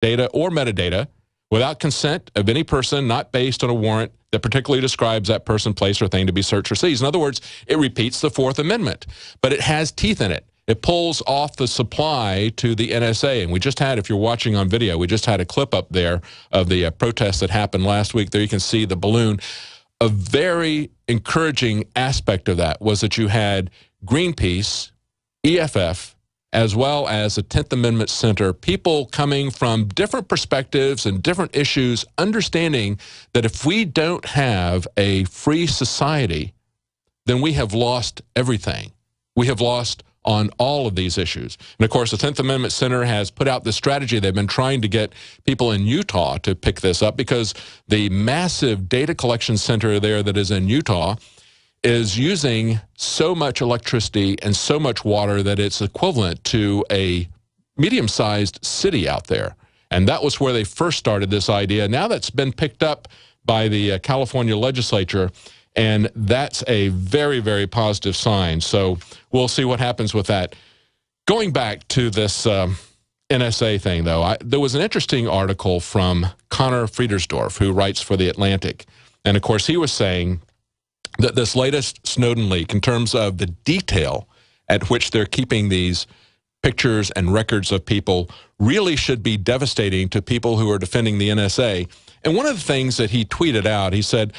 data or metadata without consent of any person, not based on a warrant that particularly describes that person, place, or thing to be searched or seized. In other words, it repeats the Fourth Amendment, but it has teeth in it. It pulls off the supply to the NSA. And we just had, if you're watching on video, we just had a clip up there of the protest that happened last week. There you can see the balloon. A very encouraging aspect of that was that you had Greenpeace, EFF, as well as the 10th Amendment Center, people coming from different perspectives and different issues, understanding that if we don't have a free society, then we have lost everything. We have lost on all of these issues. And of course, the 10th Amendment Center has put out this strategy. They've been trying to get people in Utah to pick this up because the massive data collection center there that is in Utah is using so much electricity and so much water that it's equivalent to a medium-sized city out there. And that was where they first started this idea. Now that's been picked up by the California legislature, and that's a very, very positive sign. So we'll see what happens with that. Going back to this NSA thing, though, there was an interesting article from Connor Friedersdorf, who writes for The Atlantic. And, of course, he was saying that this latest Snowden leak, in terms of the detail at which they're keeping these pictures and records of people, really should be devastating to people who are defending the NSA. And one of the things that he tweeted out, he said,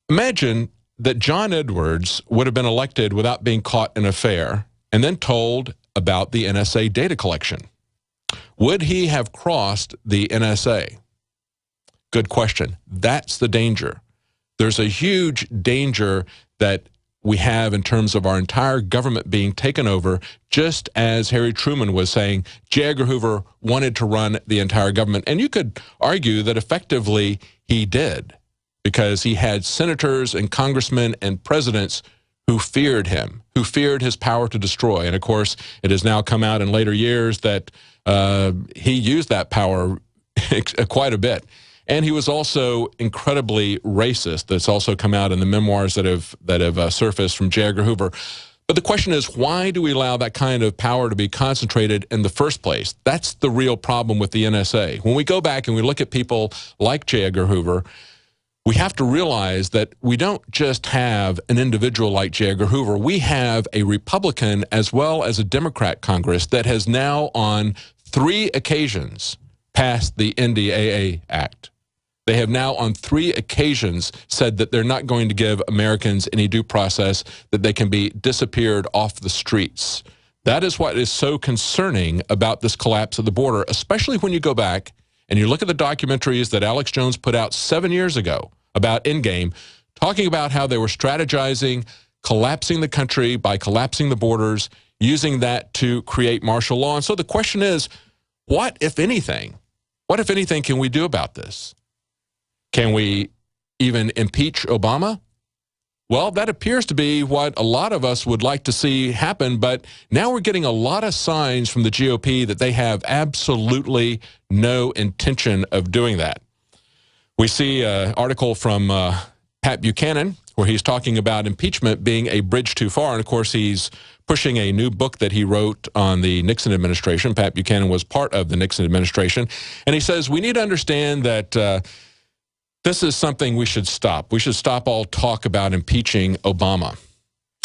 imagine that John Edwards would have been elected without being caught in an affair and then told about the NSA data collection. Would he have crossed the NSA? Good question. That's the danger. There's a huge danger that we have in terms of our entire government being taken over, just as Harry Truman was saying, J. Edgar Hoover wanted to run the entire government. And you could argue that effectively he did, because he had senators and congressmen and presidents who feared him, who feared his power to destroy. And of course, it has now come out in later years that he used that power quite a bit. And he was also incredibly racist. That's also come out in the memoirs that have surfaced from J. Edgar Hoover. But the question is, why do we allow that kind of power to be concentrated in the first place? That's the real problem with the NSA. When we go back and we look at people like J. Edgar Hoover, we have to realize that we don't just have an individual like J. Edgar Hoover. We have a Republican as well as a Democrat Congress that has now on 3 occasions passed the NDAA Act. They have now on 3 occasions said that they're not going to give Americans any due process, that they can be disappeared off the streets. That is what is so concerning about this collapse of the border, especially when you go back and you look at the documentaries that Alex Jones put out 7 years ago about Endgame, talking about how they were strategizing, collapsing the country by collapsing the borders, using that to create martial law. And so the question is, what, if anything, can we do about this? Can we even impeach Obama? Well, that appears to be what a lot of us would like to see happen, but now we're getting a lot of signs from the GOP that they have absolutely no intention of doing that. We see an article from Pat Buchanan where he's talking about impeachment being a bridge too far, and of course he's pushing a new book that he wrote on the Nixon administration. Pat Buchanan was part of the Nixon administration, and he says we need to understand that this is something we should stop. We should stop all talk about impeaching Obama.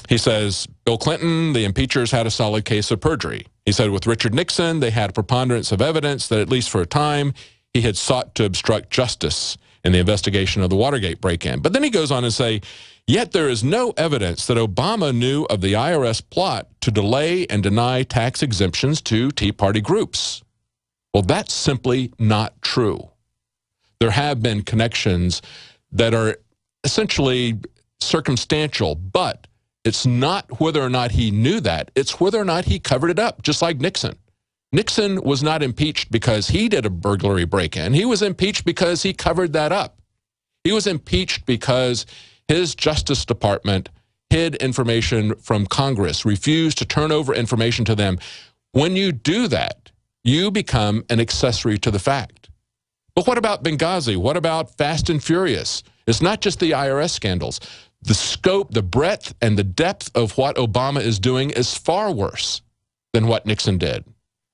He says, Bill Clinton, the impeachers had a solid case of perjury. He said with Richard Nixon, they had a preponderance of evidence that at least for a time, he had sought to obstruct justice in the investigation of the Watergate break-in. But then he goes on to say, yet there is no evidence that Obama knew of the IRS plot to delay and deny tax exemptions to Tea Party groups. Well, that's simply not true. There have been connections that are essentially circumstantial, but it's not whether or not he knew that. It's whether or not he covered it up, just like Nixon. Nixon was not impeached because he did a burglary break-in. He was impeached because he covered that up. He was impeached because his Justice Department hid information from Congress, refused to turn over information to them. When you do that, you become an accessory to the fact. But what about Benghazi? What about Fast and Furious? It's not just the IRS scandals. The scope, the breadth, and the depth of what Obama is doing is far worse than what Nixon did.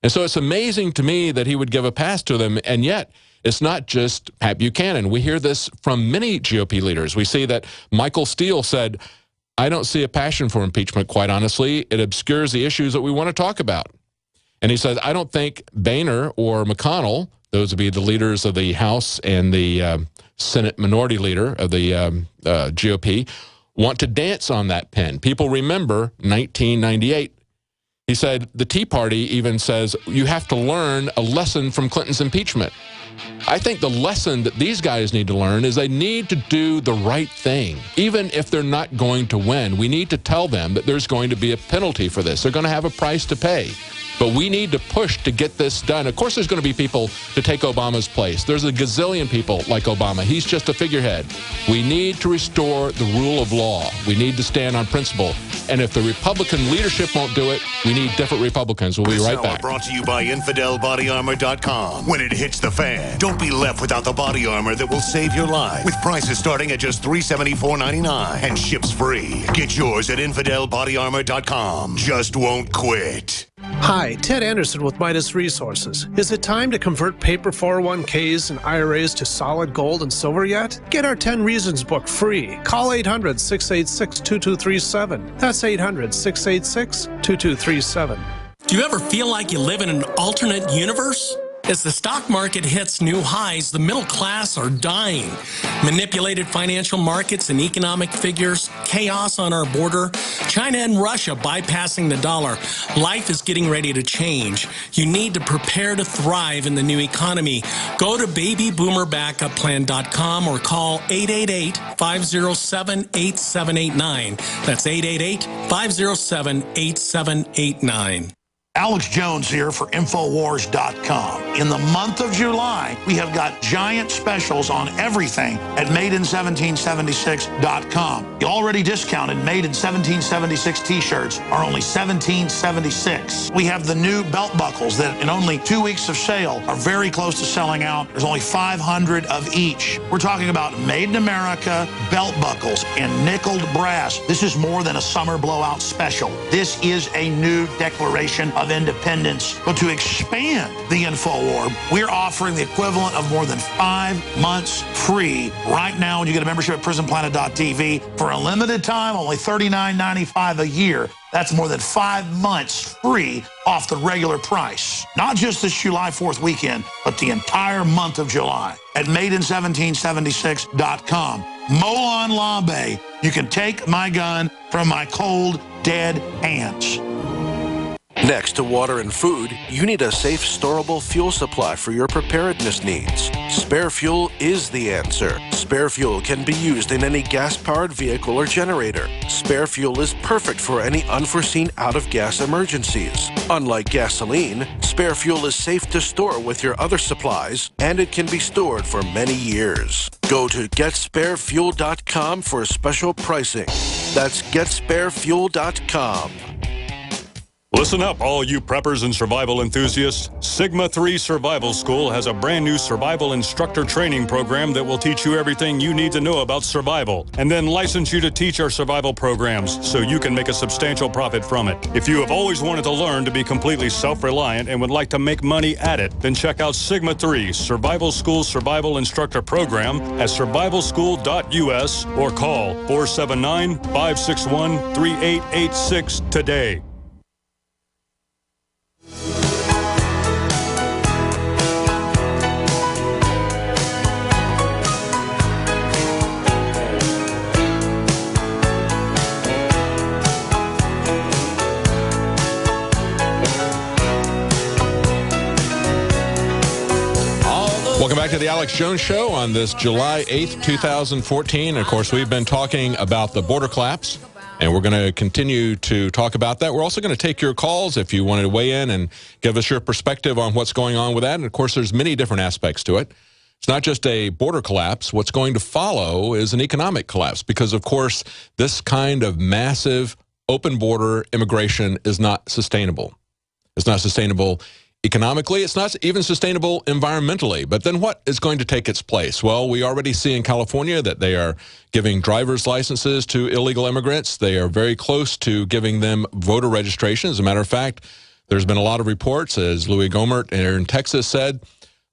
And so it's amazing to me that he would give a pass to them, and yet it's not just Pat Buchanan. We hear this from many GOP leaders. We see that Michael Steele said, I don't see a passion for impeachment, quite honestly. It obscures the issues that we want to talk about. And he says, I don't think Boehner or McConnell, those would be the leaders of the House and the Senate minority leader of the GOP, want to dance on that pen. People remember 1998. He said, the Tea Party even says, you have to learn a lesson from Clinton's impeachment. I think the lesson that these guys need to learn is they need to do the right thing. Even if they're not going to win, we need to tell them that there's going to be a penalty for this. They're going to have a price to pay. But we need to push to get this done. Of course, there's going to be people to take Obama's place. There's a gazillion people like Obama. He's just a figurehead. We need to restore the rule of law. We need to stand on principle. And if the Republican leadership won't do it, we need different Republicans. We'll be right back. Brought to you by InfidelBodyArmor.com. When it hits the fan, don't be left without the body armor that will save your life. With prices starting at just $374.99 and ships free. Get yours at InfidelBodyArmor.com. Just won't quit. Hi, Ted Anderson with Midas Resources. Is it time to convert paper 401ks and IRAs to solid gold and silver yet? Get our 10 Reasons book free. Call 800-686-2237. That's 800-686-2237. Do you ever feel like you live in an alternate universe? As the stock market hits new highs, the middle class are dying. Manipulated financial markets and economic figures, chaos on our border, China and Russia bypassing the dollar. Life is getting ready to change. You need to prepare to thrive in the new economy. Go to babyboomerbackupplan.com or call 888-507-8789. That's 888-507-8789. Alex Jones here for Infowars.com. In the month of July, we have got giant specials on everything at Made in1776.com. The already discounted Made in 1776 t-shirts are only $17.76. We have the new belt buckles that in only 2 weeks of sale are very close to selling out. There's only 500 of each. We're talking about Made in America belt buckles in nickeled brass. This is more than a summer blowout special. This is a new declaration of independence. But to expand the InfoWar, we're offering the equivalent of more than 5 months free right now when you get a membership at PrisonPlanet.tv for a limited time, only $39.95 a year. That's more than 5 months free off the regular price. Not just this July 4th weekend, but the entire month of July at Made in1776.com. Molon Labe, you can take my gun from my cold, dead hands. Next to water and food, you need a safe, storable fuel supply for your preparedness needs. Spare Fuel is the answer. Spare Fuel can be used in any gas-powered vehicle or generator. Spare Fuel is perfect for any unforeseen out-of-gas emergencies. Unlike gasoline, Spare Fuel is safe to store with your other supplies, and it can be stored for many years. Go to GetSpareFuel.com for special pricing. That's GetSpareFuel.com. Listen up, all you preppers and survival enthusiasts. Sigma 3 Survival School has a brand new survival instructor training program that will teach you everything you need to know about survival, and then license you to teach our survival programs so you can make a substantial profit from it. If you have always wanted to learn to be completely self-reliant and would like to make money at it, then check out Sigma 3 Survival School Survival Instructor Program at survivalschool.us or call 479-561-3886 today. Welcome back to the Alex Jones Show on this July 8th, 2014. Of course, we've been talking about the border collapse, and we're going to continue to talk about that. We're also going to take your calls if you wanted to weigh in and give us your perspective on what's going on with that. And, of course, there's many different aspects to it. It's not just a border collapse. What's going to follow is an economic collapse because, of course, this kind of massive open border immigration is not sustainable. It's not sustainable economically. It's not even sustainable environmentally. But then what is going to take its place? Well, we already see in California that they are giving driver's licenses to illegal immigrants. They are very close to giving them voter registration. As a matter of fact, There's been a lot of reports, as Louis Gohmert in Texas said,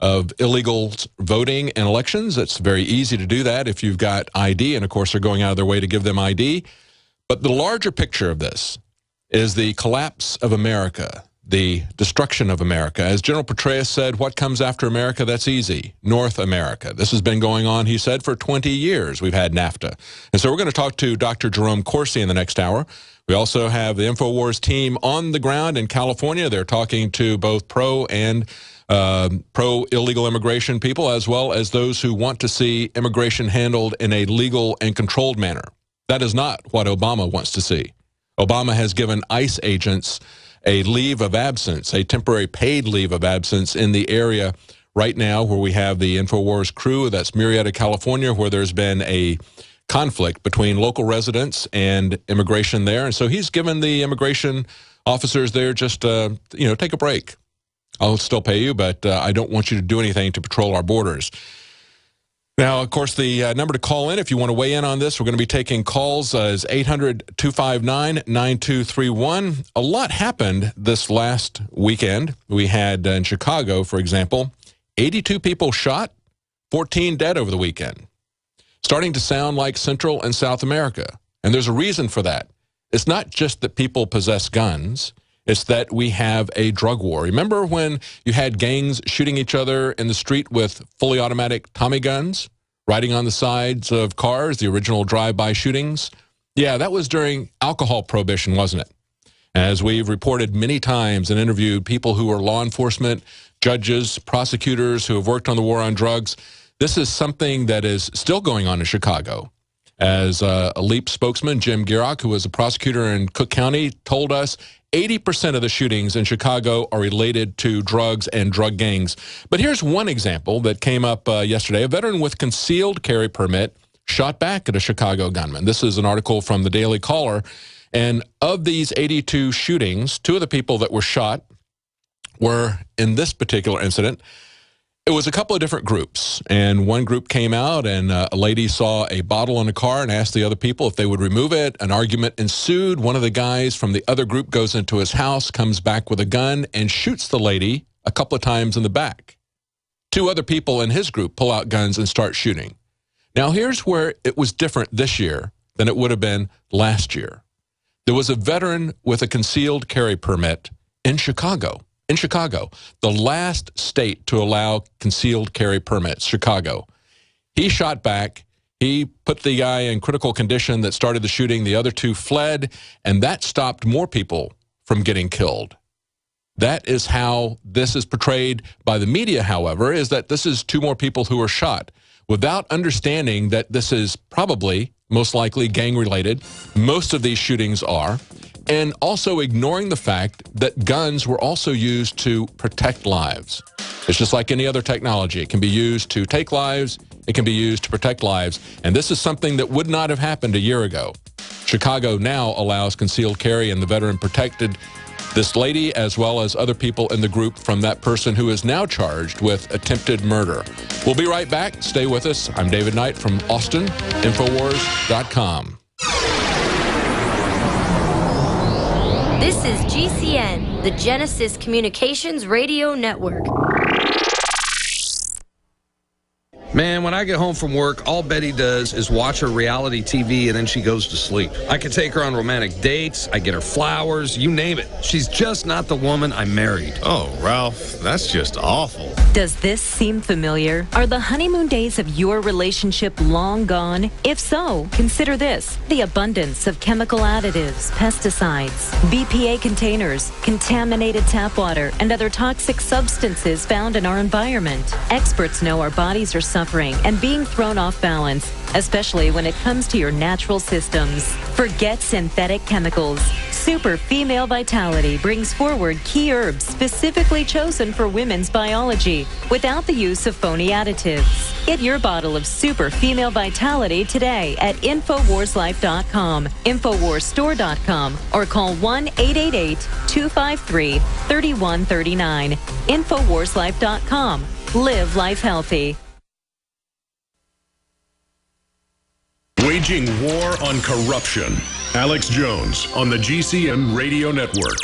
of illegal voting in elections. It's very easy to do that if you've got ID, and of course they're going out of their way to give them ID. But the larger picture of this is the collapse of America, the destruction of America. As General Petraeus said, what comes after America? That's easy. North America. This has been going on, he said, for 20 years. We've had NAFTA. And so we're going to talk to Dr. Jerome Corsi in the next hour. We also have the InfoWars team on the ground in California. They're talking to both pro and pro-illegal immigration people, as well as those who want to see immigration handled in a legal and controlled manner. That is not what Obama wants to see. Obama has given ICE agents a leave of absence, a temporary paid leave of absence in the area right now where we have the InfoWars crew. That's Murrieta, California, where there's been a conflict between local residents and immigration there. And so he's given the immigration officers there just, take a break. I'll still pay you, but I don't want you to do anything to patrol our borders. Now, of course, the number to call in if you want to weigh in on this, we're going to be taking calls, is 800-259-9231. A lot happened this last weekend. We had in Chicago, for example, 82 people shot, 14 dead over the weekend. Starting to sound like Central and South America. And there's a reason for that. It's not just that people possess guns. It's that we have a drug war. Remember when you had gangs shooting each other in the street with fully automatic Tommy guns, riding on the sides of cars, the original drive-by shootings? Yeah, that was during alcohol prohibition, wasn't it? As we've reported many times and interviewed people who are law enforcement, judges, prosecutors who have worked on the war on drugs, this is something that is still going on in Chicago. As a LEAP spokesman, Jim Gierach, who was a prosecutor in Cook County, told us 80% of the shootings in Chicago are related to drugs and drug gangs. But here's one example that came up yesterday. A veteran with concealed carry permit shot back at a Chicago gunman. This is an article from the Daily Caller. And of these 82 shootings, 2 of the people that were shot were in this particular incident. It was a couple of different groups, and one group came out, and a lady saw a bottle in a car and asked the other people if they would remove it. An argument ensued. One of the guys from the other group goes into his house, comes back with a gun, and shoots the lady a couple of times in the back. 2 other people in his group pull out guns and start shooting. Now, here's where it was different this year than it would have been last year. There was a veteran with a concealed carry permit in Chicago. In Chicago, the last state to allow concealed carry permits, Chicago. He shot back. He put the guy in critical condition that started the shooting. The other 2 fled, and that stopped more people from getting killed. That is how this is portrayed by the media, however, is that this is 2 more people who were shot, without understanding that this is probably, most likely, gang-related. Most of these shootings are. And also ignoring the fact that guns were also used to protect lives. It's just like any other technology. It can be used to take lives. It can be used to protect lives. And this is something that would not have happened a year ago. Chicago now allows concealed carry, and the veteran protected this lady as well as other people in the group from that person who is now charged with attempted murder. We'll be right back. Stay with us. I'm David Knight from Austin, Infowars.com. This is GCN, the Genesis Communications Radio Network. Man, when I get home from work, all Betty does is watch her reality TV and then she goes to sleep. I could take her on romantic dates, I get her flowers, you name it. She's just not the woman I married. Oh, Ralph, that's just awful. Does this seem familiar? Are the honeymoon days of your relationship long gone? If so, consider this: the abundance of chemical additives, pesticides, BPA containers, contaminated tap water, and other toxic substances found in our environment. Experts know our bodies are suffering and being thrown off balance, especially when it comes to your natural systems. Forget synthetic chemicals. Super Female Vitality brings forward key herbs specifically chosen for women's biology without the use of phony additives. Get your bottle of Super Female Vitality today at InfoWarsLife.com, InfoWarsStore.com, or call 1-888-253-3139. InfoWarsLife.com. Live life healthy. Waging war on corruption. Alex Jones on the GCN Radio Network.